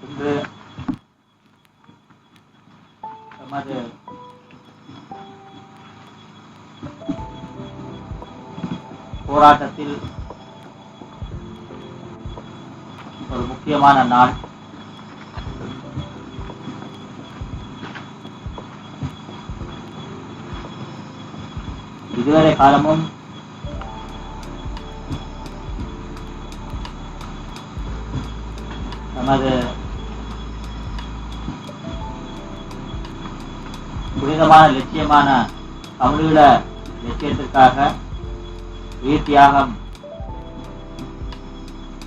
இன்று நமது போராட்டத்தில் ஒரு முக்கியமான நாள். இதுவரை காலமும் நமது புனிதமான லட்சியமான தமிழீழ லட்சியத்திற்காக உயிர் தியாகம்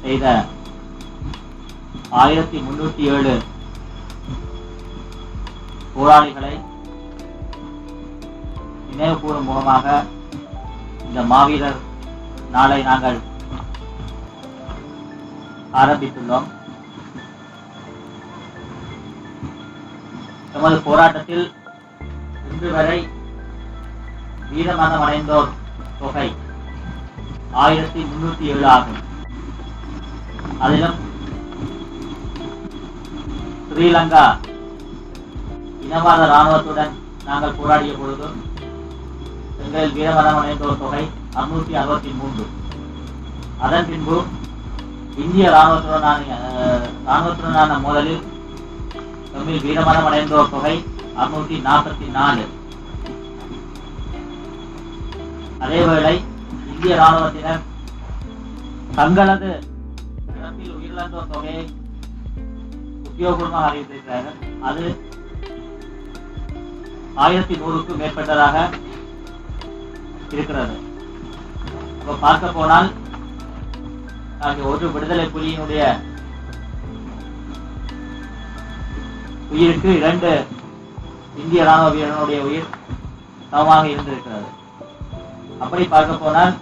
செய்த 1307 போராளிகளை நினைவு கூறும் முகமாக இந்த மாவீரர் நாளை நாங்கள் ஆரம்பித்துள்ளோம். நமது போராட்டத்தில் இன்று வரை வீரமரணம் அடைந்தோர் தொகை 1307 ஆகும். அதிலும் ஸ்ரீலங்கா இனவாத இராணுவத்துடன் நாங்கள் போராடிய பொழுது எங்கள் வீரமரணம் அடைந்தோர் தொகை 663. அதன் பின்பு இந்திய இராணுவத்துடனான மோதலில் தமிழ் வீரமரணம் அடைந்தோர் தொகை 644. அதேவேளை இந்திய இராணுவத்தினர் தங்களது இறப்பில் உயிரிழந்தோர் தொகையை உத்தியோகபூர்வமாக அறிவித்திருக்கிறார்கள். அது 1100க்கும் மேற்பட்டதாக இருக்கிறது. அப்ப பார்க்க போனால் ஒரு விடுதலை புலியினுடைய உயிருக்கு 2 இந்திய ராணுவ வீரனுடைய உயிர் சமமாக இருந்திருக்கிறது. அப்படி பார்க்க போனால்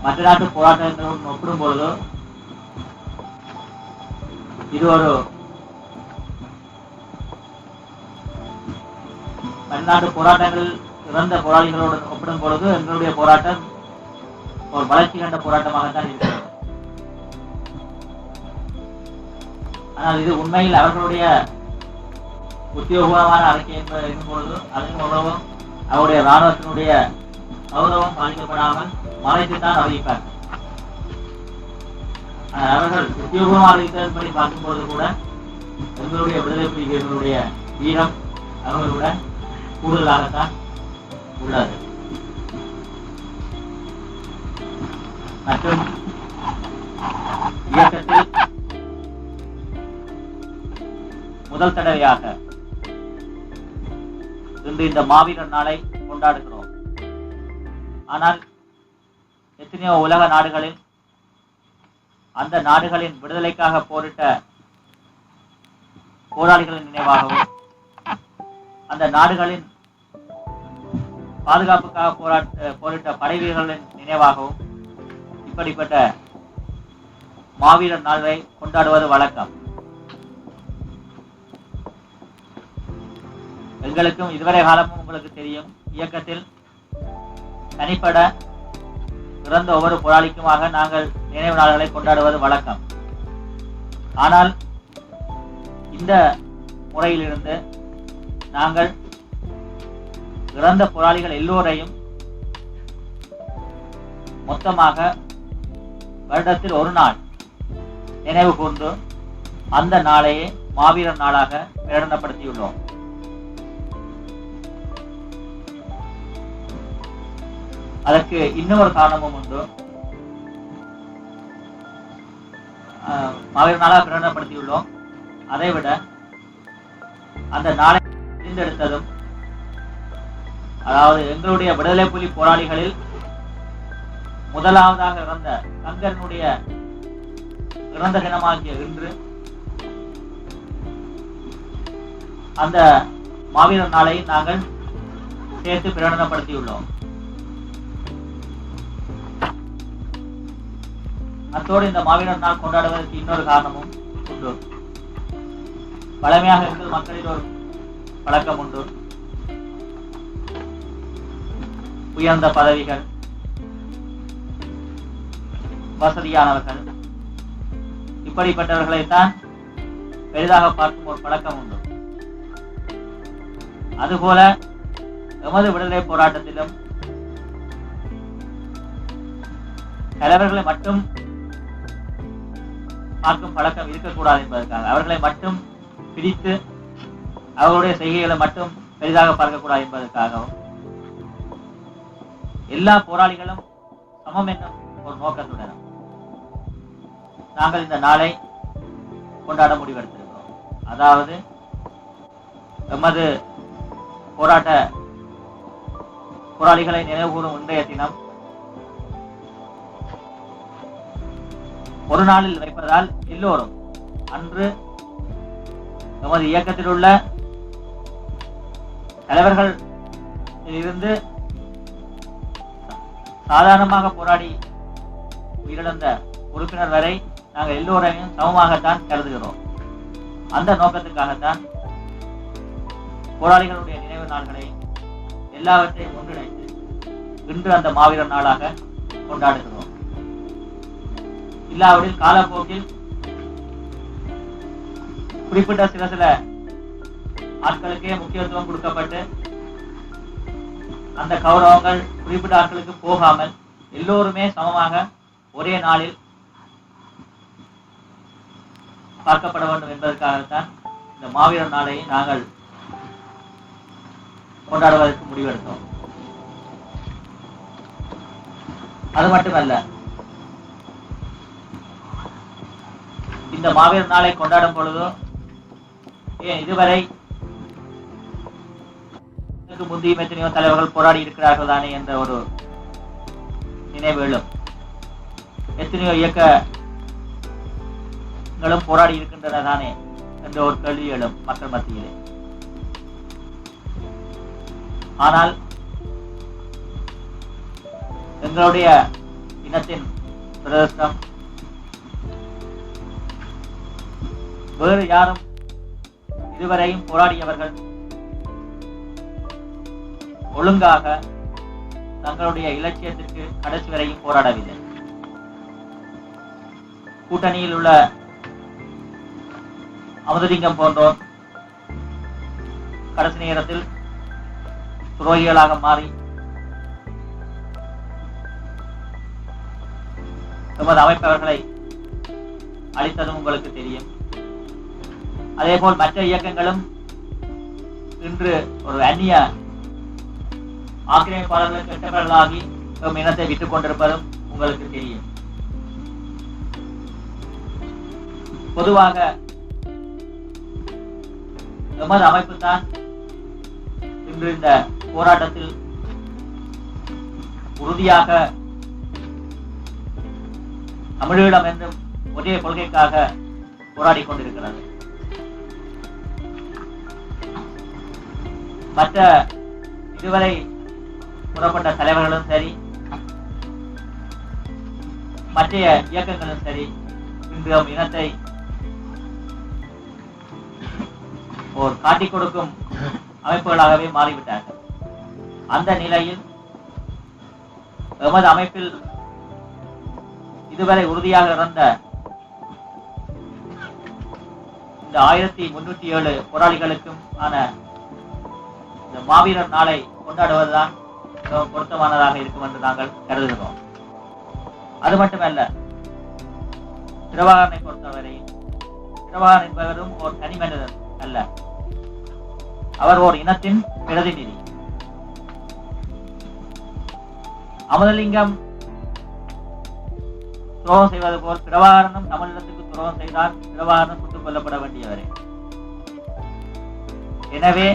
மற்ற நாட்டு போராட்டங்களுடன் ஒப்பிடும் பொழுதோ இது ஒரு பன்னாட்டு போராட்டங்கள் இறந்த போராளிகளோடு ஒப்பிடும் பொழுது எங்களுடைய போராட்டம் ஒரு வளர்ச்சி கண்ட போராட்டமாகத்தான் இருக்கிறது. ஆனால் இது உண்மையில் அவர்களுடைய உத்தியோகமான அறிக்கை என்னும் பொழுது அதன் மூலமும் அவருடைய இராணுவத்தினுடைய கௌரவம் பாதிக்கப்படாமல் மறைத்துத்தான் அறிவிப்பார். அவர்கள் உத்தியோகமாக அறிவித்ததன்படி பார்க்கும்போது கூட எங்களுடைய விடுதலை புலிகளுடைய வீரம் அவர்களுடன் கூடுதலாகத்தான் உள்ளது. மற்றும் இயக்கத்தில் முதல் தடவையாக இன்று இந்த மாவீரர் நாளை கொண்டாடுகிறோம். ஆனால் எத்தனையோ உலக நாடுகளில் அந்த நாடுகளின் விடுதலைக்காக போரிட்ட போராளிகளின் நினைவாகவும் அந்த நாடுகளின் பாதுகாப்புக்காக போரிட்ட படை வீரர்களின் நினைவாகவும் இப்படிப்பட்ட மாவீரர் நாளை கொண்டாடுவது வழக்கம். எங்களுக்கும் இதுவரை காலமும் உங்களுக்கு தெரியும், இயக்கத்தில் தனிப்பட இறந்த ஒவ்வொரு போராளிக்குமாக நாங்கள் நினைவு நாள்களை கொண்டாடுவது வழக்கம். ஆனால் இந்த முறையிலிருந்து நாங்கள் இறந்த போராளிகள் எல்லோரையும் மொத்தமாக வருடத்தில் ஒரு நாள் நினைவு கூர்ந்து அந்த நாளையே மாவீரர் நாளாக பிரகடனப்படுத்தியுள்ளோம். அதற்கு இன்னொரு காரணமும் உண்டு. மாவீரர் நாளாக பிரகடனப்படுத்தியுள்ளோம். அதைவிட அந்த நாளை தேர்ந்தெடுத்ததும், அதாவது எங்களுடைய விடுதலை புலி போராளிகளில் முதலாவதாக இறந்த சங்கரனுடைய இறந்த தினமாகிய இன்று அந்த மாவீரர் நாளை நாங்கள் சேர்த்து பிரகடனப்படுத்தியுள்ளோம். அத்தோடு இந்த மாவீரர் நாள் கொண்டாடுவதற்கு இன்னொரு காரணமும் உண்டு. பழமையாக எங்கள் மக்களில் ஒரு பழக்கம் உண்டு. உயர்ந்த பதவிகள், வசதியானவர்கள் இப்படிப்பட்டவர்களைத்தான் பெரிதாக பார்க்கும் ஒரு பழக்கம் உண்டு. அதுபோல எமது விடுதலை போராட்டத்திலும் தலைவர்களை மட்டும் பார்க்கும் பழக்கம் இருக்கக்கூடாது என்பதற்காக, அவர்களை மட்டும் பிடித்து அவர்களுடைய செய்கைகளை மட்டும் பெரிதாக பார்க்கக்கூடாது என்பதற்காகவும், எல்லா போராளிகளும் சமம் என்னும் ஒரு நோக்கத்துடன் நாங்கள் இந்த நாளை கொண்டாட முடிவெடுத்திருக்கிறோம். அதாவது எமது போராட்ட போராளிகளை நினைவுகூரும் இன்றைய தினம் ஒரு நாளில் வைப்பதால் எல்லோரும் அன்று எமது இயக்கத்தில் உள்ள தலைவர்கள் இருந்து சாதாரணமாக போராடி உயிரிழந்த உறுப்பினர் வரை நாங்கள் எல்லோரையும் சமமாகத்தான் கருதுகிறோம். அந்த நோக்கத்துக்காகத்தான் போராளிகளுடைய நினைவு நாள்களை எல்லாவற்றையும் ஒன்றிணைத்து இன்று அந்த மாவீரர் நாளாக கொண்டாடுகிறோம். இல்லாவிடில் காலப்போக்கில் குறிப்பிட்ட சில ஆட்களுக்கே முக்கியத்துவம் கொடுக்கப்பட்டு அந்த கௌரவங்கள் குறிப்பிட்ட ஆட்களுக்கு போகாமல் எல்லோருமே சமமாக ஒரே நாளில் பார்க்கப்பட வேண்டும் என்பதற்காகத்தான் இந்த மாவீரர் நாளை நாங்கள் கொண்டாடுவதற்கு முடிவெடுத்தோம். அது மட்டுமல்ல, இந்த மாவீரர் நாளை கொண்டாடும் பொழுதோ ஏன் இதுவரை முந்தைய எத்தனையோ தலைவர்கள் போராடி இருக்கிறார்கள் தானே என்ற ஒரு நினைவு எழும். எத்தனையோ இயக்கங்களும் போராடி இருக்கின்றன தானே என்ற ஒரு கேள்வி எழும் மக்கள் மத்தியிலே. ஆனால் எங்களுடைய இனத்தின் பிரதேசம் வேறு யாரும் இதுவரையும் போராடியவர்கள் ஒழுங்காக தங்களுடைய இலட்சியத்திற்கு கடைசி வரையும் போராடவில்லை. கூட்டணியில் உள்ள அமுதலிங்கம் போன்றோர் கடைசி நேரத்தில் துரோகிகளாக மாறி எமது அமைப்பவர்களை அளித்ததும் உங்களுக்கு தெரியும். அதே போல் மற்ற இயக்கங்களும் இன்று ஒரு அந்நிய ஆக்கிரமிப்பாளர்களுக்கு கெட்டவர்களாகி நம் இனத்தை விட்டுக் கொண்டிருப்பதும் உங்களுக்கு தெரியும். பொதுவாக எமது அமைப்பு தான் இன்று இந்த போராட்டத்தில் உறுதியாக தமிழீழம் என்றும் ஒரே கொள்கைக்காக போராடி கொண்டிருக்கிறது. மற்ற இதுவரை புறப்பட்ட தலைவர்களும் சரி, மற்ற இயக்கங்களும் சரி, இன்று இனத்தை ஒரு காட்டிக் கொடுக்கும் அமைப்புகளாகவே மாறிவிட்டார்கள். அந்த நிலையில் எமது அமைப்பில் இதுவரை உறுதியாக இருந்த இந்த 1307 போராளிகளுக்கும் ஆன இந்த மாவீரர் நாளை கொண்டாடுவதுதான் பொருத்தமானதாக இருக்கும் என்று நாங்கள் கருதுகிறோம். அது மட்டுமல்ல, பிரபாகரனை பொறுத்தவரை பிரபாகரன் என்பவரும் ஒரு தனி மனிதர் அல்ல, அவர் ஓர் இனத்தின் பிரதிநிதி. அமுதலிங்கம் துரோகம் செய்வது போல் பிரபாகரனும் தமிழினத்துக்கு துரோகம் செய்தால் பிரபாகரனும் சுட்டுக் கொல்லப்பட வேண்டியவரே. எனவே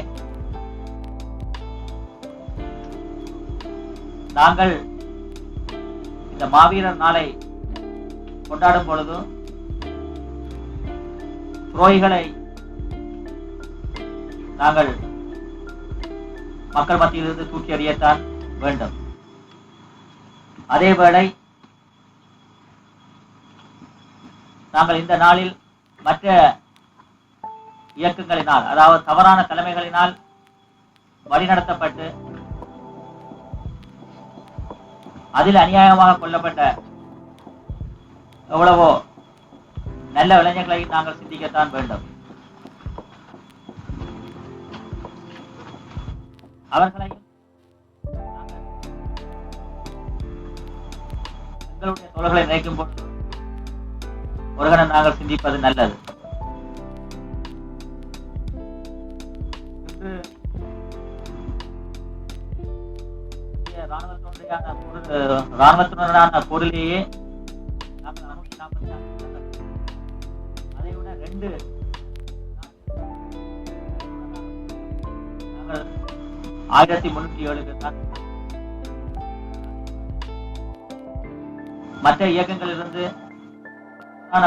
நாங்கள் இந்த மாவீரர் நாளை கொண்டாடும் பொழுது துரோகிகளை நாங்கள் மக்கள் மத்தியிலிருந்து தூக்கி எறியத்தான் வேண்டும். அதேவேளை நாங்கள் இந்த நாளில் மற்ற இயக்கங்களினால், அதாவது தவறான தலைமைகளினால் வழிநடத்தப்பட்டு அதில் அநியாயமாக கொல்லப்பட்ட எவ்வளவோ நல்ல இளைஞர்களை நாங்கள் சிந்திக்கத்தான் வேண்டும். அவர்களையும் எங்களுடைய தோழர்களை நினைக்கும் போது ஒரு கணம் நாங்கள் சிந்திப்பது நல்லது. ராணுவத்தினரான பொருளையே நாங்கள் 644 அதை விட 2 நாங்கள் 1307 தான் மற்ற இயக்கங்களிலிருந்து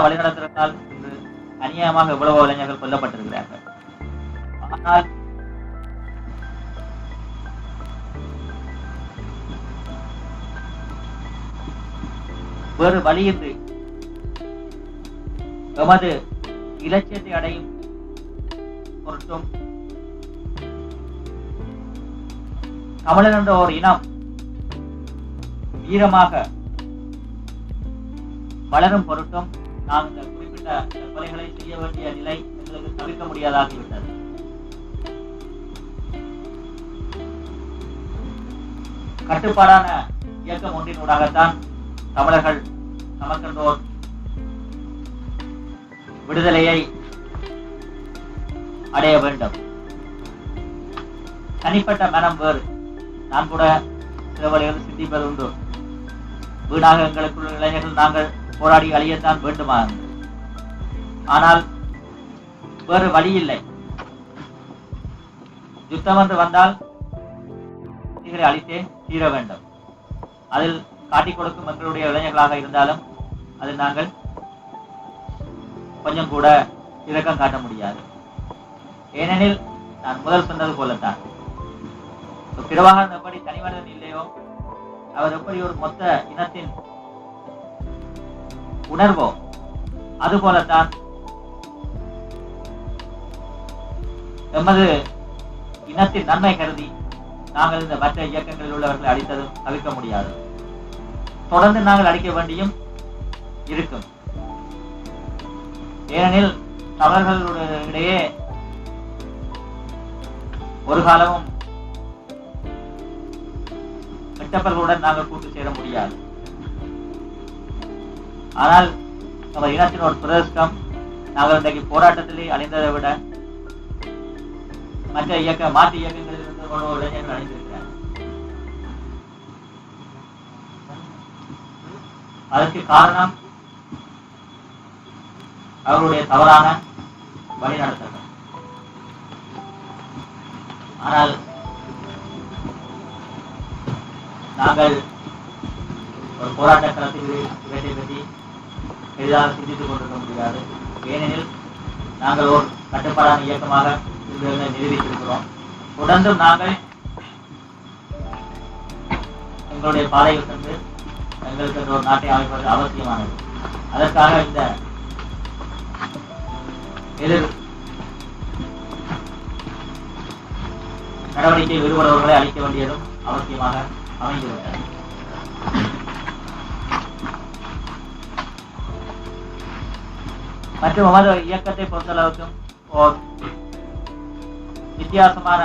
வழிநடத்தினால் இன்று அநியாயமாக இவ்வளவு இளைஞர்கள் கொல்லப்பட்டிருக்கிறார்கள். ஆனால் வேறு வழியின்றி எமது இலட்சியத்தை அடையும் பொருட்டும் தமிழர் என்ற ஒரு இனம் வீரமாக வளரும் பொருட்டும் நாம் இந்த குறிப்பிட்ட கொலைகளை செய்ய வேண்டிய நிலை எங்களுக்கு தவிர்க்க முடியாதாகிவிட்டது. கட்டுப்பாடான இயக்கம் ஒன்றினூடாகத்தான் தமிழர்கள் நமக்கென்றோர் விடுதலையை அடைய வேண்டும். தனிப்பட்ட மனம் வேறு. நான் கூட சில வழிகள் சிந்திப்பது உண்டு. வீணாக எங்களுக்குள்ள இளைஞர்கள் நாங்கள் போராடி அழியத்தான் வேண்டுமா? ஆனால் வேறு வழி இல்லை. யுத்தம் என்று வந்தால் அழித்தே தீர வேண்டும். அதில் காட்டிக் கொடுக்கும் எங்களுடைய இளைஞர்களாக இருந்தாலும் அதில் நாங்கள் கொஞ்சம் கூட இரக்கம் காட்ட முடியாது. ஏனெனில் நான் முதல் சொன்னது போலத்தான், பிரபாகரன் எப்படி தனிமனிதன் இல்லையோ அவர் எப்படி ஒரு மொத்த இனத்தின் உணர்வோ அதுபோலத்தான் எமது இனத்தின் நன்மை கருதி நாங்கள் இந்த மற்ற இயக்கங்களில் உள்ளவர்களை அடித்ததும் தவிர்க்க முடியாது. தொடர்ந்து நாங்கள் அடிக்க வேண்டியும் இருக்கும். ஏனெனில் தமிழர்களுடைய ஒரு காலமும் கெட்டவர்களுடன் நாங்கள் கூட்டு சேர முடியாது. ஆனால் நம்ம இனத்தின் ஒரு பிரதேசம் நாங்கள் இன்றைக்கு போராட்டத்திலே அழிந்ததை விட மற்ற மாற்று இயக்கங்களில் இருந்து இளைஞர்கள் அழிந்திருக்கிறார். அதற்கு காரணம் அவருடைய தவறான வழிநடத்தல். ஆனால் நாங்கள் ஒரு போராட்ட களத்தில் இவற்றை பற்றி எளிதாக சிந்தித்துக் கொண்டிருக்க முடியாது. ஏனெனில் நாங்கள் ஒரு கட்டுப்பாடான இயக்கமாக நிரூபித்திருக்கிறோம். தொடர்ந்தும் நாங்கள் எங்களுடைய பாதையில் சென்று எங்களுக்கு ஒரு நாட்டை அமைப்பது அவசியமானது. அதற்காக இந்த எதிர் நடவடிக்கை விடுபடுவர்களை அளிக்க வேண்டியதும் அவசியமாக அமைந்துவிட்டது. மற்றும் நமது இயக்கத்தை பொறுத்தளவுக்கும் ஓர் வித்தியாசமான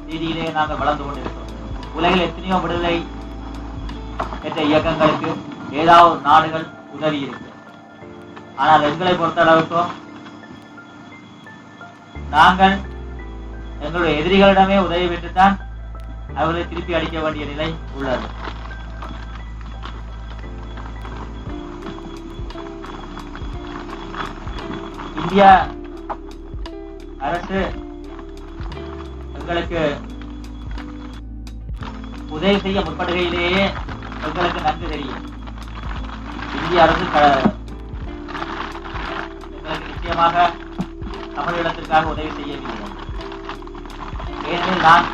ரீதியிலே நாங்கள் வளர்ந்து கொண்டிருக்கிறோம். உலகில் எத்தனையோ விடுதலை பெற்ற இயக்கங்களுக்கு ஏதாவது நாடுகள் உதவி இருக்கு. ஆனால் எங்களை பொறுத்தளவுக்கும் நாங்கள் எங்களுடைய எதிரிகளிடமே உதவி பெற்றுத்தான் அவர்களை திருப்பி அடிக்க வேண்டிய நிலை உள்ளது. இந்திய அரசு எங்களுக்கு உதவி செய்ய முற்படுகையிலேயே எங்களுக்கு நன்கு தெரியும். இந்திய அரசு எங்களுக்கு நிச்சயமாக தமிழீழத்திற்காக உதவி செய்யவில்லை. ஏனெனில் நான்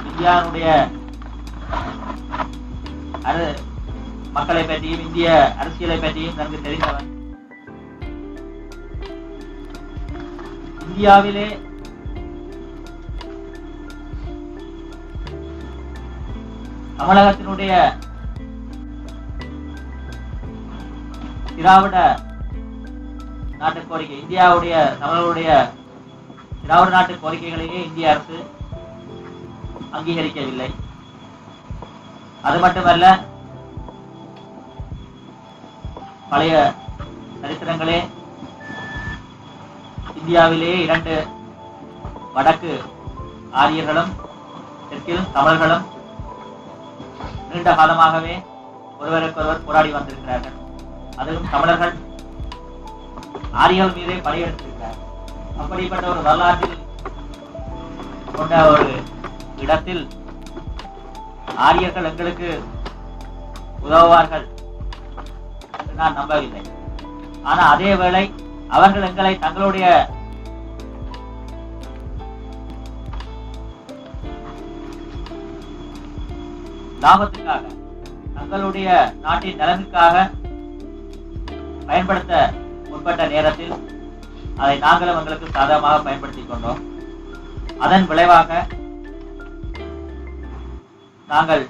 இந்தியாவுடைய மக்களை பற்றியும் இந்திய அரசியலை பற்றியும் நன்கு தெரிந்தவன். இந்தியாவிலே தமிழகத்தினுடைய திராவிட நாட்டு கோரிக்கை, இந்தியாவுடைய தமிழர்களுடைய திராவிட நாட்டு கோரிக்கைகளையே இந்திய அரசு அங்கீகரிக்கவில்லை. அது மட்டுமல்ல, பழைய சரித்திரங்களே இந்தியாவிலேயே 2 வடக்கு ஆரியர்களும் தெற்கில் தமிழர்களும் நீண்ட காலமாகவே ஒருவருக்கொருவர் போராடி வந்திருக்கிறார்கள். அதிலும் தமிழர்கள் ஆரியர்கள் மீதே படையெடுத்திருக்கிறார்கள். அப்படிப்பட்ட ஒரு வரலாற்றில் கொண்ட ஒரு இடத்தில் ஆரியர்கள் எங்களுக்கு உதவுவார்கள் என்று நான் நம்பவில்லை. ஆனால் அதே வேளை அவர்கள் எங்களை தங்களுடைய லாபத்துக்காக, தங்களுடைய நாட்டின் நலனுக்காக பயன்படுத்த முற்பட்ட நேரத்தில் அதை நாங்களும் எங்களுக்கு சாதகமாக பயன்படுத்திக் கொண்டோம். அதன் விளைவாக நாங்கள்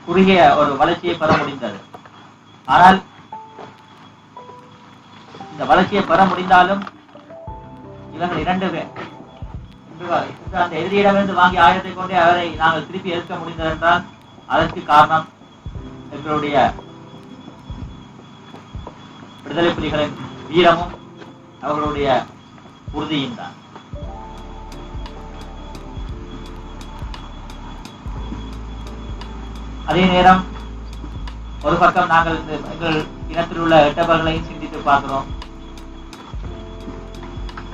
குறுகிய ஒரு வளர்ச்சியை பெற முடிந்தது. ஆனால் இந்த வளர்ச்சியை பெற முடிந்தாலும் இவர்கள் 2 பேர் அந்த எதிரியிடமிருந்து வாங்கி ஆயுதத்தை கொண்டே அவரை நாங்கள் திருப்பி எதிர்க்க முடிந்தது என்றால் அதற்கு காரணம் எங்களுடைய விடுதலை புலிகளின் வீரமும் அவர்களுடைய உறுதியும் தான். அதே நேரம் ஒரு பக்கம் நாங்கள் எங்கள் இனத்தில் உள்ள எட்டவர்களையும் சிந்தித்து பார்க்கிறோம்.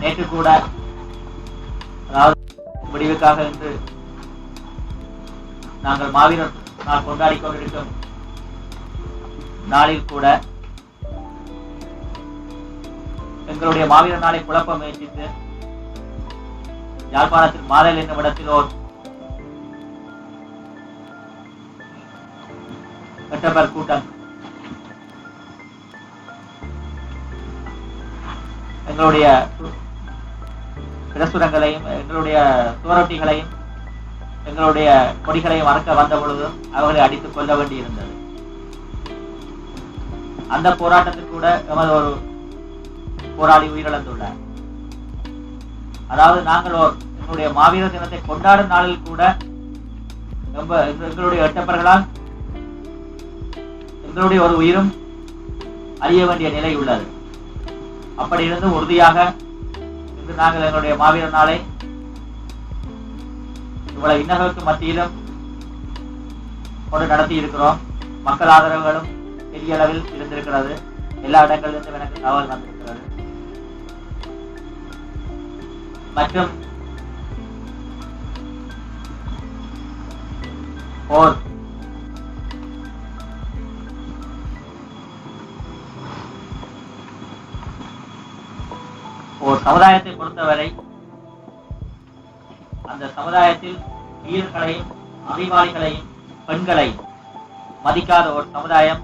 நேற்று கூட, அதாவது விடிவுக்காக என்று நாங்கள் மாவீரர் நாள் கொண்டாடி கொண்டிருக்கும் நாளில் கூட எங்களுடைய மாவீரர் நாளை குழப்ப முயற்சித்து யாழ்ப்பாணத்தில் மாதல் என்னும் இடத்தில் ஓர் எட்டப்பர் கூட்டம் எங்களுடைய பிரசுரங்களையும் எங்களுடைய சுவரொட்டிகளையும் எங்களுடைய கொடிகளையும் மறக்க வந்த பொழுதும் அவர்களை அடித்துக் கொள்ள வேண்டியிருந்தது. அந்த போராட்டத்தில் கூட எமது ஒரு போராளி உயிரிழந்துள்ளார். அதாவது நாங்கள் எங்களுடைய மாவீரர் தினத்தை கொண்டாடும் நாளில் கூட எங்களுடைய எட்டப்பர்களால் எங்களுடைய ஒரு உயிரும் அறிய வேண்டிய நிலை உள்ளது. அப்படி இருந்து உறுதியாக இன்று நாங்கள் எங்களுடைய மாவீரர் நாளை இவ்வளவு இன்னகளுக்கு மத்தியிலும் கொண்டு நடத்தி இருக்கிறோம். மக்கள் ஆதரவுகளும் பெரிய அளவில் இருந்திருக்கிறது. எல்லா இடங்களிலிருந்தும் எனக்கு தகவல் வந்திருக்கிறது. மற்றும் ஒரு சமுதாயத்தை பொறுத்தவரை அந்த சமுதாயத்தில் வீரர்களையும் அறிவாளிகளையும் பெண்களையும் மதிக்காத ஒரு சமுதாயம்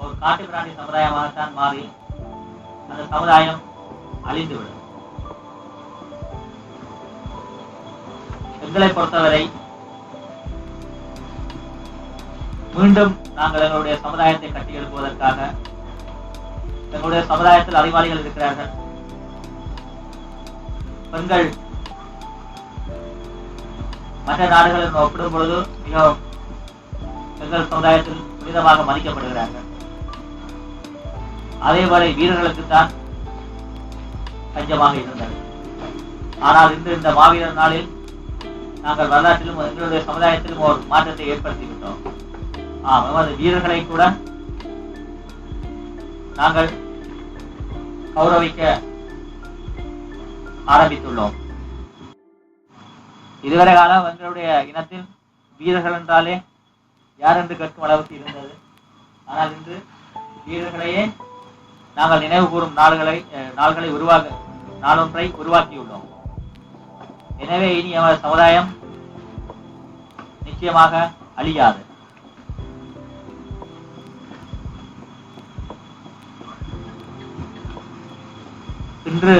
ஒரு காட்டு பிராணி சமுதாயமாகத்தான் மாறி அந்த சமுதாயம் அழிந்துவிடும். எங்களை பொறுத்தவரை மீண்டும் நாங்கள் எங்களுடைய சமுதாயத்தை கட்டி எழுப்புவதற்காக எங்களுடைய சமுதாயத்தில் அறிவாளிகள் இருக்கிறார்கள். பெண்கள் மற்ற நாடுகளுடன் ஒப்பிடும் பொழுது மிகவும் எங்கள் சமுதாயத்தில் புனிதமாக மதிக்கப்படுகிறார்கள். அதேவரை வீரர்களுக்குத்தான் பஞ்சமாக இருந்தது. ஆனால் இன்று இந்த மாவீரர் நாளில் நாங்கள் வரலாற்றிலும் எங்களுடைய சமுதாயத்திலும் ஒரு மாற்றத்தை ஏற்படுத்திவிட்டோம். எமது வீரர்களை கூட நாங்கள் கௌரவிக்க ஆரம்பித்துள்ளோம். இதுவரை காலம் எங்களுடைய இனத்தில் வீரர்கள் என்றாலே யார் என்று கேட்கும் அளவுக்கு இருந்தது. ஆனால் இன்று வீரர்களையே நாங்கள் நினைவு கூறும் நாள்களை நாளொன்றை உருவாக்கியுள்ளோம். எனவே இனி எமது சமுதாயம் நிச்சயமாக அழியாது. இன்று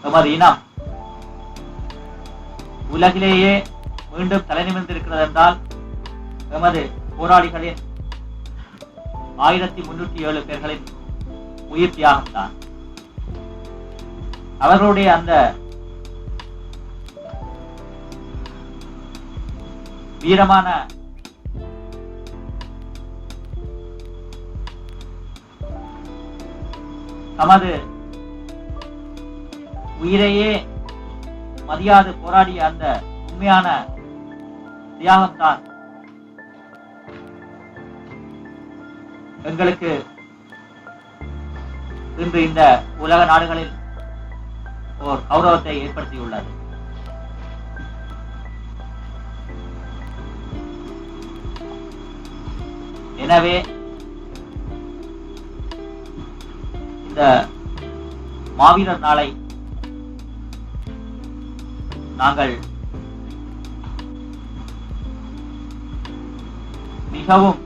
எமது இனம் உலகிலேயே மீண்டும் தலை நிமிர்ந்திருக்கிறது என்றால் எமது போராளிகளின் 1307 பேர்களின் உயிர் தியாகம் தான். அவர்களுடைய அந்த வீரமான தமது உயிரையே மதியாது போராடிய அந்த உண்மையான தியாகம் தான் எங்களுக்கு இன்று இந்த உலக நாடுகளில் ஒரு கௌரவத்தை ஏற்படுத்தியுள்ளது. எனவே இந்த மாவீரர் நாளை நாங்கள் மிகவும்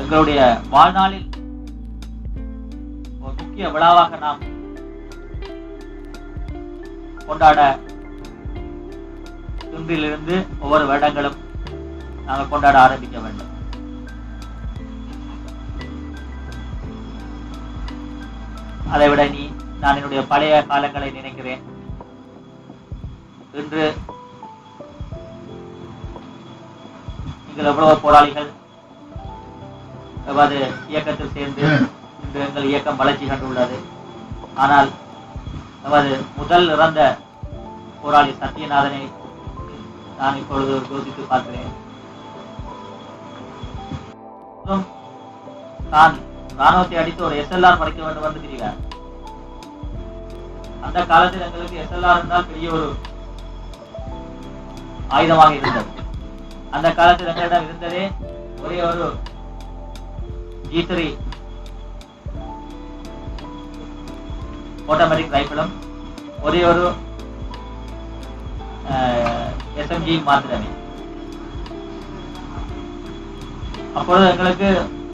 எங்களுடைய வாழ்நாளில் ஒரு முக்கிய விழாவாக நாம் கொண்டாட இன்றிலிருந்து ஒவ்வொரு வருடங்களும் நாங்கள் கொண்டாட ஆரம்பிக்க வேண்டும். அதைவிட நான் என்னுடைய பழைய காலங்களை நினைக்கிறேன். இன்று நீங்கள் எவ்வளவு போராளிகள் எவ்வாறு இயக்கத்தில் சேர்ந்து இன்று எங்கள் இயக்கம் வளர்ச்சி கண்டுள்ளது. ஆனால் நமது முதல் இறந்த போராளி சத்யநாதனை நான் இப்பொழுது யோசித்து பார்க்கிறேன். நான் ராணுவத்தை அடித்து ஒரு SLR படிக்க வேண்டும் என்று தெரிகிறார். அந்த காலத்தில் எங்களுக்கு SLR என்றால் பெரிய ஒரு ஆயுதமாக இருந்தது. அந்த காலத்தில் எங்களிடம் இருந்ததே ஒரே ஒரு G3 ஆட்டோமேட்டிக் ரைபிளும் ஒரே ஒரு SMG மாத்திரமே. அப்பொழுது எங்களுக்கு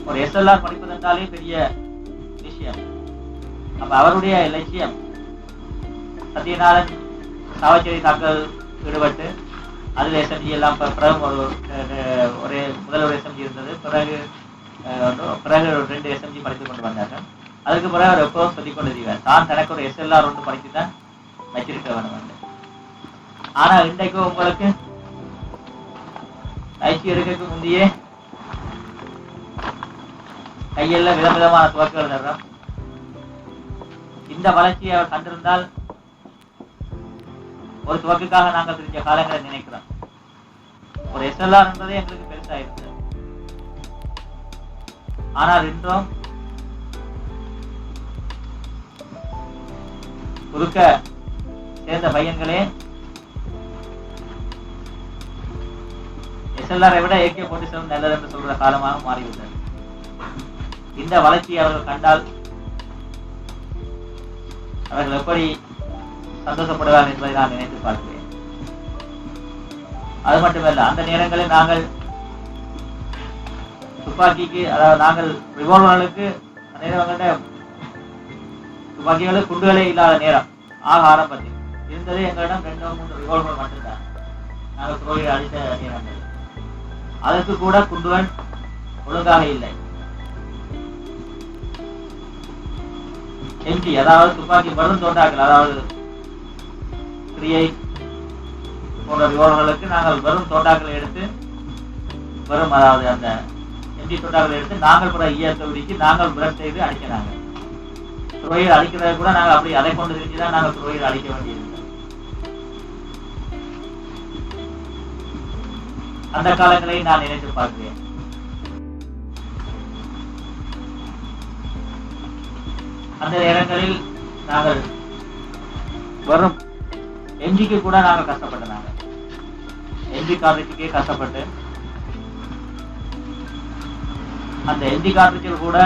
ஒரு SLR படிப்பதென்றாலே பெரிய விஷயம். அப்ப அவருடைய இலட்சியம் சத்யநாதன் சாவச்சேரி தாக்கல் ஈடுபட்டு அதில் SMG எல்லாம் ஒரே முதல் ஒரு SMG இருந்தது. பிறகு 2 SMG படித்துக் கொண்டு வந்தார்கள். அதுக்கு பிறகு அவர் எப்போ சொல்லிக் கொண்டு இருக்கிறார் தான் தனக்கு ஒரு SLR ஒன்று படித்து தான் வச்சிருக்க வேண்டும். ஆனா இன்றைக்கு உங்களுக்கு பயிற்சி எடுக்க முந்தையே கையெல்லாம் விதவிதமான துவக்குகள் தர்றோம். இந்த வளர்ச்சியை அவர் கண்டிருந்தால் ஒரு துவக்குக்காக நாங்கள் தெரிஞ்ச காலங்களை நினைக்கிறோம். ஒரு SLR என்பதே எங்களுக்கு பெருசா இருந்தது. ஆனால் இன்றும் குறுக்க சேர்ந்த பையன்களே SLR-ஐ விட AK-47 நல்லது என்று சொல்ற காலமாக மாறிவிட்டது. இந்த வளர்ச்சியை அவர்கள் கண்டால் அவர்கள் எப்படி சந்தோஷப்படுவார்கள் என்பதை நான் நினைத்து பார்க்கிறேன். அது மட்டுமல்ல, அந்த நேரங்களில் நாங்கள் துப்பாக்கிக்கு, அதாவது நாங்கள் ரிவால்வர்களுக்கு நேரங்கள்ட்ட துப்பாக்கிகளுக்கு குண்டுகளே இல்லாத நேரம் ஆக ஆரம்பத்தில் இருந்தது எங்களிடம் 2-3 ரிவால்வர் மட்டும்தான். நாங்கள் துரோகிகள் அடித்த நேரங்கள் அதற்கு கூட குண்டுகள் ஒழுங்காக இல்லை. எம்டி, அதாவது துப்பாக்கி வெறும் தோட்டாக்கள், அதாவது 3-8 போன்ற ரிவால்வர்களுக்கு நாங்கள் வெறும் தோட்டாக்களை எடுத்து அதாவது அந்த எம்டி தோட்டாக்களை எடுத்து நாங்கள் கூட தொகுதிக்கு நாங்கள் புரட் செய்து அடிக்கிறாங்க. துறையில் அடிக்கிறத கூட நாங்கள் அப்படி அதை கொண்டு தெரிஞ்சுதான் நாங்கள் துறையில் அடிக்க வேண்டியிருந்தோம். அந்த காலங்களை நான் நினைத்து பார்க்கிறேன். அந்த நேரங்களில் நாங்கள் வரும் எம்ஜிக்கு கூட நாங்கள் கஷ்டப்பட்டோம். நாங்கள் எம்ஜி கார்ட்ரிட்ஜுக்கே கஷ்டப்பட்டு அந்த எம்ஜி கார்ட்ரிட்ஜில் கூட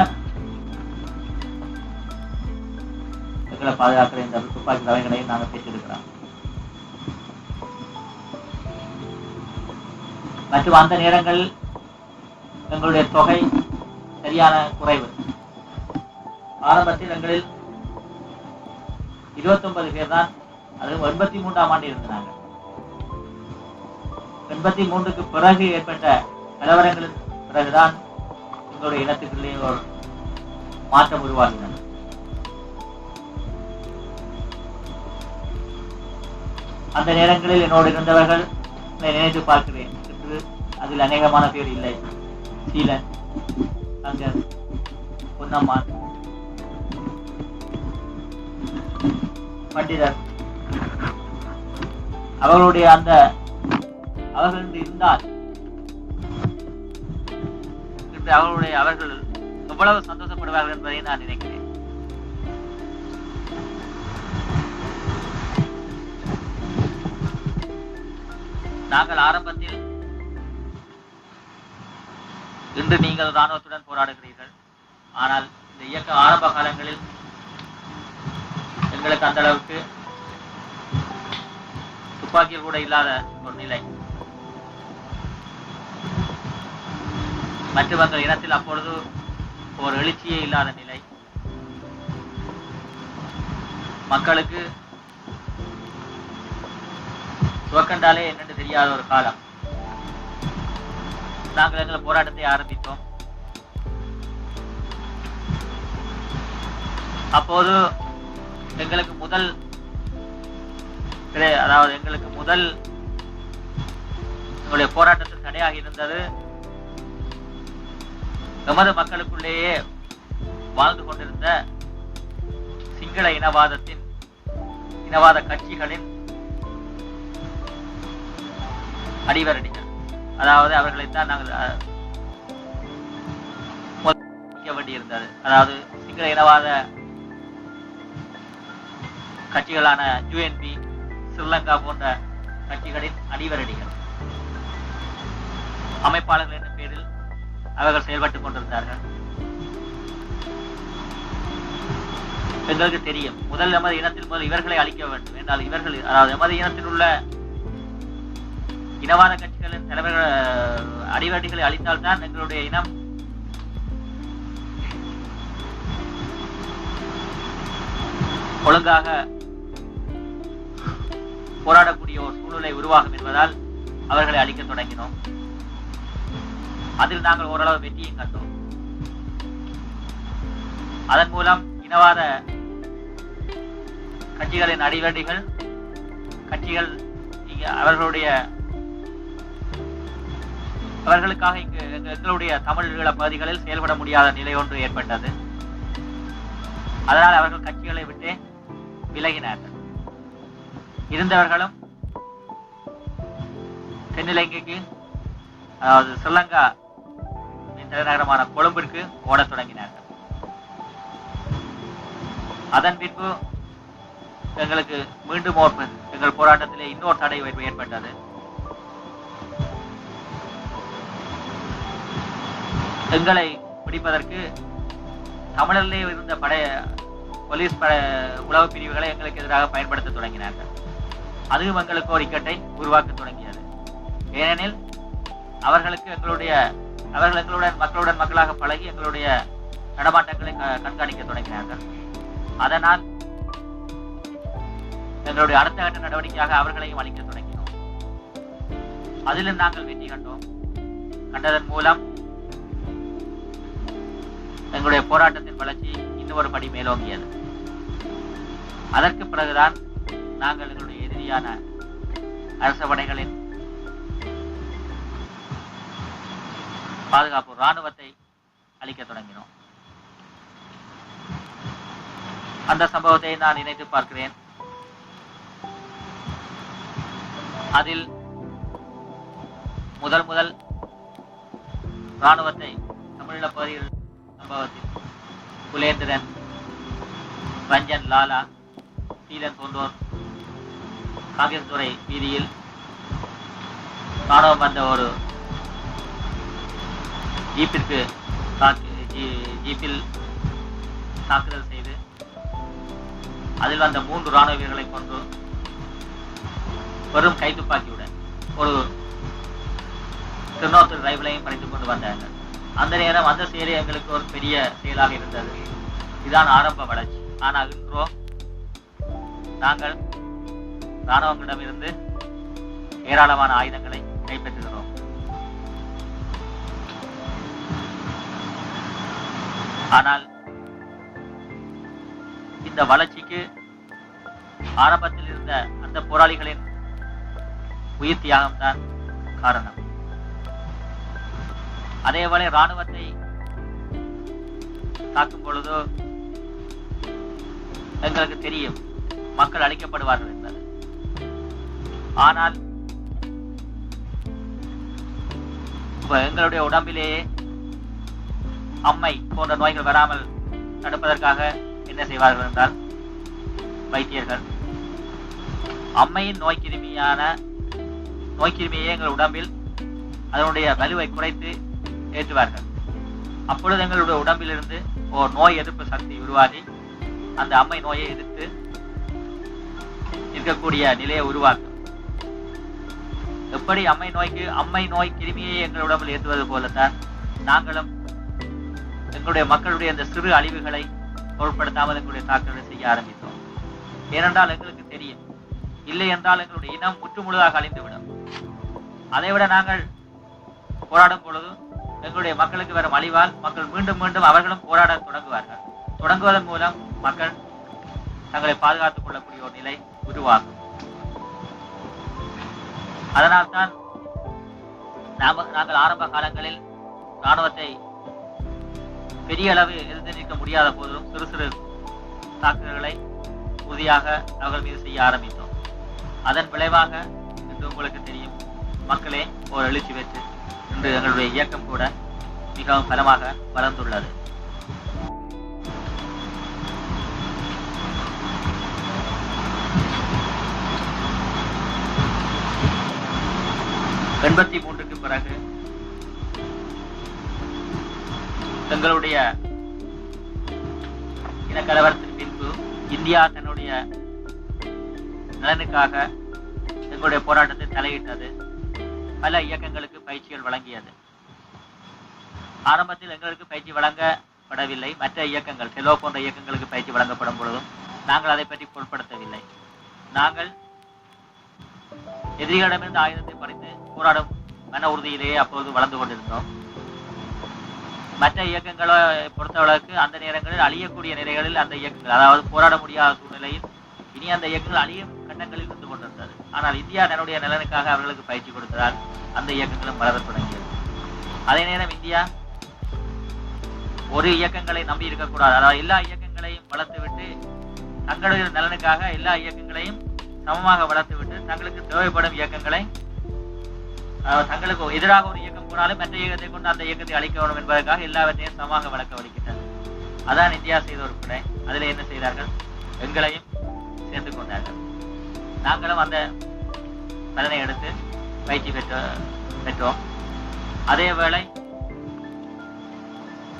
எங்களை பாதுகாக்கிற இந்த துப்பாக்கி தலைகளையும் நாங்கள் பெற்றிருக்கிறோம். மற்றும் அந்த நேரங்களில் எங்களுடைய தொகை சரியான குறைவு. ஆரம்பத்தில் எங்களில் 29 பேர் தான், அதுவும் 83ஆம் ஆண்டு இருந்தாங்க. 83க்கு பிறகு ஏற்பட்ட கலவரங்களின் பிறகுதான் எங்களுடைய இனத்துக்குள்ளே ஒரு மாற்றம் உருவாகினது. அந்த நேரங்களில் என்னோடு இருந்தவர்கள் நினைத்து பார்க்கிறேன். அதில் அநேகமான பேர் இல்லை. சீலன், அங்கர், பொன்னம்மான், பண்டிதர், அவர்களுடைய அவர்கள் இருந்தால் அவர்கள் எவ்வளவு சந்தோஷப்படுவார்கள் என்பதை நான் நினைக்கிறேன். நாங்கள் ஆரம்பத்தில், இன்று நீங்கள் இராணுவத்துடன் போராடுகிறீர்கள், ஆனால் இந்த இயக்க ஆரம்ப காலங்களில் எங்களுக்கு அந்த அளவுக்கு துப்பாக்கியில் கூட இல்லாத ஒரு நிலை. மற்றவர்கள் இனத்தில் அப்பொழுது ஒரு எழுச்சியே இல்லாத நிலை. மக்களுக்கு துவக்கண்டாலே என்னென்று தெரியாத ஒரு காலம். நாங்கள் எங்கள் போராட்டத்தை ஆரம்பித்தோம். அப்போது எங்களுக்கு முதல் எங்களுடைய போராட்டத்தில் தடையாக இருந்தது, எமது மக்களுக்குள்ளேயே வாழ்ந்து கொண்டிருந்த சிங்கள இனவாத கட்சிகளின் அடிவரடிகள். அதாவது அவர்களைத்தான் நாங்கள் வேண்டியிருந்தது. அதாவது சிங்கள இனவாத கட்சிகளான UNP, ஸ்ரீலங்கா போன்ற கட்சிகளின் அடிவரடிகள், அமைப்பாளர்கள் என்ற பேரில் அவர்கள் செயல்பட்டுக் கொண்டிருந்தார்கள். எங்களுக்கு தெரியும், முதல் எமது இனத்தில் முதல் இவர்களை அழிக்க வேண்டும் என்றால் இவர்கள், அதாவது எமது இனத்தில் உள்ள இனவாத கட்சிகளின் தலைவர்கள் அடிவரடிகளை அழித்தால்தான் எங்களுடைய இனம் ஒழுங்காக போராடக்கூடிய ஒரு சூழ்நிலை உருவாகும் என்பதால் அவர்களை அழிக்க தொடங்கினோம். அதில் நாங்கள் ஓரளவு வெற்றியும் கண்டோம். அதன் மூலம் இனவாத கட்சிகளின் அடிவரடிகள் அவர்களுக்காக இங்கு எங்களுடைய தமிழ் ஈழ பகுதிகளில் செயல்பட முடியாத நிலை ஒன்று ஏற்பட்டது. அதனால் அவர்கள் கட்சிகளை விட்டு விலகினார்கள். இருந்தவர்களும் தென்னிலங்கைக்கு, அதாவது ஸ்ரீலங்கா தலைநகரமான கொழும்பிற்கு ஓடத் தொடங்கினார்கள். அதன் பின்பு எங்களுக்கு மீண்டும் எங்கள் போராட்டத்திலே இன்னொரு தடை ஏற்பட்டது. எங்களை பிடிப்பதற்கு தமிழரிலே இருந்த போலீஸ் உளவு பிரிவுகளை எங்களுக்கு எதிராக பயன்படுத்த தொடங்கினார்கள். அதுவும் எங்களுக்கு ஒரு இக்கட்டை உருவாக்க தொடங்கியது. ஏனெனில் அவர்கள் எங்களுடன் மக்களுடன் மக்களாக பழகி எங்களுடைய நடமாட்டங்களை கண்காணிக்க தொடங்கினார்கள். அதனால் எங்களுடைய அடுத்த கட்ட நடவடிக்கையாக அவர்களையும் அளிக்க தொடங்கினோம். அதிலும் நாங்கள் வெற்றி கண்டதன் மூலம் எங்களுடைய போராட்டத்தின் வளர்ச்சி இன்னொரு படி மேலோங்கியது. அதற்கு பிறகுதான் நாங்கள் எங்களுடைய எதிரியான அரச படைகளின் பாதுகாப்பு இராணுவத்தை அளிக்க தொடங்கினோம். அந்த சம்பவத்தை நான் நினைத்து பார்க்கிறேன். அதில் முதல் இராணுவத்தை தமிழீழ பகுதியில் சம்பவத்தில் குலேந்திரன், ரஞ்சன், லாலா, சீலன் போன்றோர் காங்கிரஸ் துறை வீதியில் ராணுவம் வந்த ஒரு ஜீப்பில் தாக்குதல் செய்து அதில் வந்த 3 ராணுவ வீரர்களை கொண்டு வெறும் கைத்துப்பாக்கியுடன் ஒரு திருநோத்தூர் ரைபிளையும் படைத்துக் கொண்டு வந்தார்கள். அந்த நேரம் அந்த செயலே எங்களுக்கு ஒரு பெரிய செயலாக இருந்தது. இதுதான் ஆரம்ப வளர்ச்சி. ஆனால் இன்றோ நாங்கள் இராணுவங்களிடமிருந்து ஏராளமான ஆயுதங்களை கைப்பற்றுகிறோம். ஆனால் இந்த வளர்ச்சிக்கு ஆரம்பத்தில் இருந்த அந்த போராளிகளின் உயிர் தியாகம்தான் காரணம். அதேவேளை இராணுவத்தை தாக்கும் பொழுதோ எங்களுக்கு தெரியும் மக்கள் அழிக்கப்படுவார்கள் என்பது. ஆனால் எங்களுடைய உடம்பிலேயே அம்மை போன்ற நோய்கள் வராமல் தடுப்பதற்காக என்ன செய்வார்கள் என்றால், வைத்தியர்கள் அம்மையின் நோய்க்கிருமியை எங்கள் உடம்பில் அதனுடைய வலுவை குறைத்து ஏற்றுவார்கள். அப்பொழுது எங்களுடைய உடம்பிலிருந்து ஒரு நோய் எதிர்ப்பு சக்தி உருவாகி அந்த அம்மை நோயை எதிர்த்து இருக்கக்கூடிய நிலையை உருவாக்கும். எப்படி அம்மை நோய் கிருமியை எங்கள் உடம்பில் ஏற்றுவது போலத்தான் நாங்களும் எங்களுடைய மக்களுடைய அந்த சிறு அழிவுகளை பொருட்படுத்தாமல் எங்களுடைய தாக்குதலை செய்ய ஆரம்பித்தோம். ஏனென்றால் எங்களுக்கு தெரியும், இல்லை என்றால் எங்களுடைய இனம் முற்றுமுழுதாக அழிந்துவிடும். அதைவிட நாங்கள் போராடும் பொழுது எங்களுடைய மக்களுக்கு வரும் அழிவால் மக்கள் மீண்டும் மீண்டும் அவர்களும் போராட தொடங்குவார்கள். தொடங்குவதன் மூலம் மக்கள் தங்களை பாதுகாத்துக் கொள்ளக்கூடிய ஒரு நிலை உருவாகும். அதனால்தான் நாங்கள் ஆரம்ப காலங்களில் இராணுவத்தை பெரிய அளவு எதிர்த்து நிற்க முடியாத போதிலும் சிறு சிறு தாக்குதல்களை உறுதியாக அவர்கள் மீது செய்ய ஆரம்பித்தோம். அதன் விளைவாக இன்று உங்களுக்கு தெரியும், மக்களே ஒரு எழுச்சி பெற்று இன்று எங்களுடைய இயக்கம் கூட மிகவும் பலமாக வளர்ந்துள்ளது. எண்பத்தி 83க்கு பிறகு எங்களுடைய இனக்கலவரத்தின் பின்பு இந்தியா தன்னுடைய நலனுக்காக எங்களுடைய போராட்டத்தை தலையிட்டது. பல இயக்கங்களுக்கு பயிற்சிகள் வழங்கியது. ஆரம்பத்தில் எங்களுக்கு பயிற்சி வழங்கப்படவில்லை. மற்ற இயக்கங்கள், செலோ போன்ற இயக்கங்களுக்கு பயிற்சி வழங்கப்படும் பொழுதும் நாங்கள் அதை பற்றி பொருட்படுத்தவில்லை. நாங்கள் எதிரிகளிடமிருந்து ஆயுதத்தை பறித்து போராடும் மன உறுதியிலேயே அப்போது வளர்ந்து கொண்டிருந்தோம். மற்ற இயக்கங்களை பொறுத்தவரைக்கு அந்த நேரங்களில் அழியக்கூடிய நிலைகளில் அந்த இயக்கங்கள், அதாவது போராட முடியாத சூழ்நிலையில் இனி அந்த இயக்கங்கள் அழியும் கட்டங்களில் இருந்து கொண்டிருந்தது. ஆனால் இந்தியா தன்னுடைய நலனுக்காக அவர்களுக்கு பயிற்சி கொடுத்ததால் அந்த இயக்கங்களும் வளரத் தொடங்கியது. அதே நேரம் இந்தியா ஒரு இயக்கங்களை நம்பி இருக்கக்கூடாது. அதாவது எல்லா இயக்கங்களையும் வளர்த்துவிட்டு தங்களுடைய நலனுக்காக எல்லா இயக்கங்களையும் சமமாக வளர்த்துவிட்டு தங்களுக்கு தேவைப்படும் இயக்கங்களை, தங்களுக்கு எதிராக ஒரு இயக்கம் போனாலும் மற்ற இயக்கத்தை கொண்டு அந்த இயக்கத்தை அழிக்க வேண்டும் என்பதற்காக எல்லாவற்றையும் சமமாக வளர்க்க வலிக்கின்றனர். அதான் இந்தியா செய்த ஒரு பிழை. அதில் என்ன செய்தார்கள்? எங்களையும் சேர்ந்து கொண்டார்கள். நாங்களும் அந்த பலனை எடுத்து பயிற்சி பெற்றோம். அதே வேளை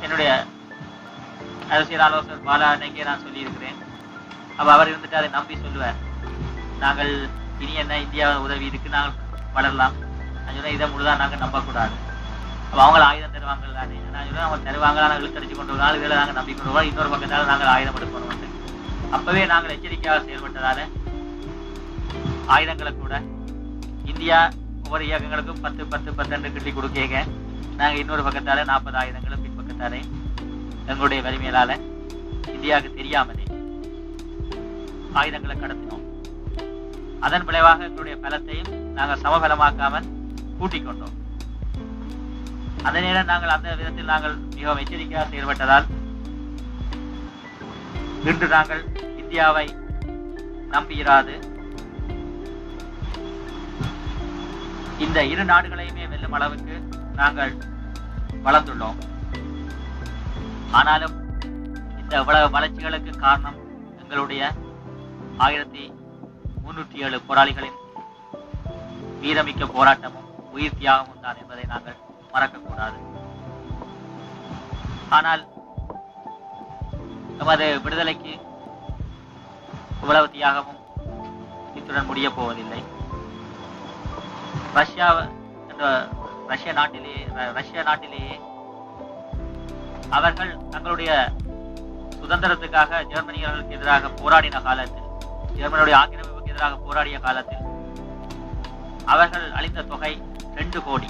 என்னுடைய அரசியல் ஆலோசகர் பாலா அன்னைக்கே நான் சொல்லியிருக்கிறேன். அப்ப அவர் இருந்துட்டு அதை நம்பி சொல்லுவார், நாங்கள் இனி என்ன இந்தியா உதவி இருக்கு, நாங்கள் வளரலாம். நான் சொன்னேன், இதை முழுதான் நாங்கள் நம்பக்கூடாது. அப்போ அவங்கள ஆயுதம் தருவாங்க தானே. நான் சொன்னேன், அவங்க தருவாங்க, நாங்கள் இழுத்தடிச்சு கொண்டு வருவாங்க, இதில் நாங்கள் நம்பிக்கொண்டு வருவோம், இன்னொரு பக்கத்தால் நாங்கள் ஆயுதம் எடுக்கணும். அப்பவே நாங்கள் எச்சரிக்கையாக செயல்பட்டதால ஆயுதங்களை கூட இந்தியா ஒவ்வொரு இயக்கங்களுக்கும் 10 கிட்டி கொடுக்க நாங்கள் இன்னொரு பக்கத்தால 40 ஆயுதங்களும் பின்பக்கத்தாலே எங்களுடைய வலிமையிலால இந்தியாவுக்கு தெரியாமலே ஆயுதங்களை கடத்தினோம். அதன் விளைவாக எங்களுடைய பலத்தையும் நாங்கள் சமபலமாக்காமல் கூட்டிக் கொண்டோம். அந்த நேரம் நாங்கள் அந்த விதத்தில் நாங்கள் மிகவும் எச்சரிக்கையாக செயல்பட்டதால் இன்று நாங்கள் இந்தியாவை நம்பியிராது இந்த இரு நாடுகளையுமே வெல்லும் அளவுக்கு நாங்கள் வளர்ந்துள்ளோம். ஆனாலும் இந்த இவ்வளவு வளர்ச்சிகளுக்கு காரணம் எங்களுடைய 1307 போராளிகளின் வீரமிக்க போராட்டமும் உயிர் தியாகமும் தான் என்பதை நாங்கள் மறக்கக்கூடாது. ஆனால் நமது விடுதலைக்கு இவ்வளவு தியாகமும் இத்துடன் முடிய போவதில்லை. ரஷ்ய நாட்டிலேயே அவர்கள் தங்களுடைய சுதந்திரத்துக்காக ஜெர்மனியர்களுக்கு எதிராக போராடின காலத்தில் ஜெர்மனியுடைய ஆக்கிரமிப்புக்கு எதிராக போராடிய காலத்தில் அவர்கள் அளித்த தொகை 2 கோடி.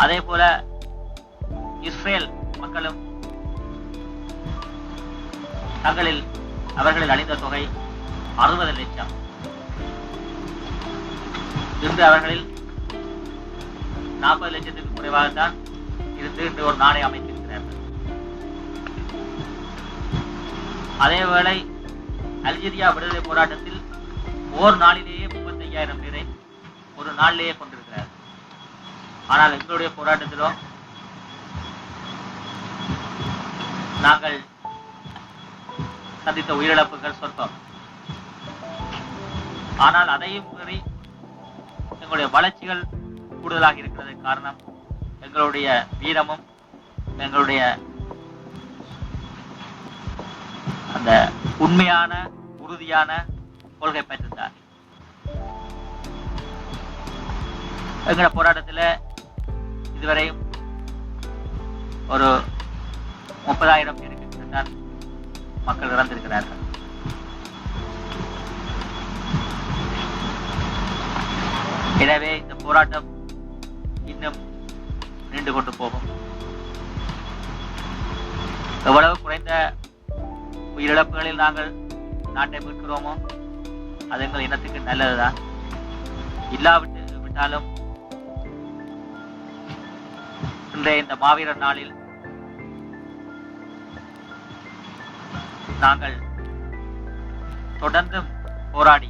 அதே போல இஸ்ரேல் மக்களும் அவர்களில் அளித்த தொகை 60 லட்சம். இன்று அவர்களில் 40 லட்சத்துக்கு குறைவாகத்தான் இருந்து இன்று ஒரு நாடை அமைத்திருக்கிறார்கள். அதேவேளை அல்ஜீரியா விடுதலை போராட்டத்தில் ஓர் நாளிலேயே 35,000 பேரை ஒரு நாளிலேயே கொண்டிருக்கிறார். ஆனால் எங்களுடைய போராட்டத்திலோ நாங்கள் சந்தித்த உயிரிழப்புகள் சொற்பம். ஆனால் அதையும் மீறி எங்களுடைய வளர்ச்சிகள் கூடுதலாக இருக்கிறது. காரணம் எங்களுடைய வீரமும் எங்களுடைய அந்த உண்மையான உறுதியான கொள்கை பெற்றுத்தான். எங்களோட போராட்டத்தில் இதுவரை ஒரு 30,000 பேருக்கு தான் மக்கள் இறந்திருக்கிறார்கள். எனவே இந்த போராட்டம் இன்னும் நீண்டு கொண்டு போகும். எவ்வளவு குறைந்த உயிரிழப்புகளில் நாங்கள் நாட்டை மீட்கிறோமோ அது எங்கள் இனத்துக்கு நல்லதுதான். இல்லாவிட்டாலும் இன்றைய இந்த மாவீரர் நாளில் நாங்கள் தொடர்ந்து போராடி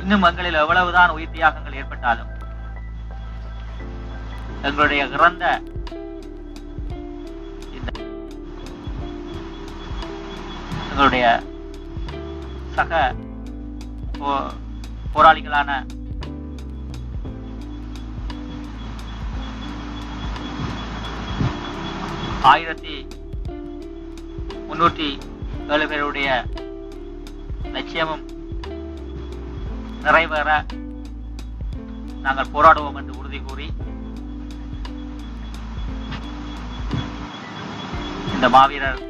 இன்னும் எங்களில் எவ்வளவுதான் உயிர் தியாகங்கள் ஏற்பட்டாலும் எங்களுடைய இறந்த எங்களுடைய சக போராளிகளான ஆயிரத்தி 307 பேருடைய லட்சியமும் நிறைவேற நாங்கள் போராடுவோம் என்று உறுதி கூறி இந்த மாவீரர்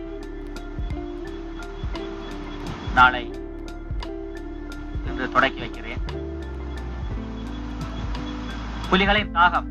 நாளை இன்று தொடக்கி வைக்கிறேன். புலிகளின் தாகம்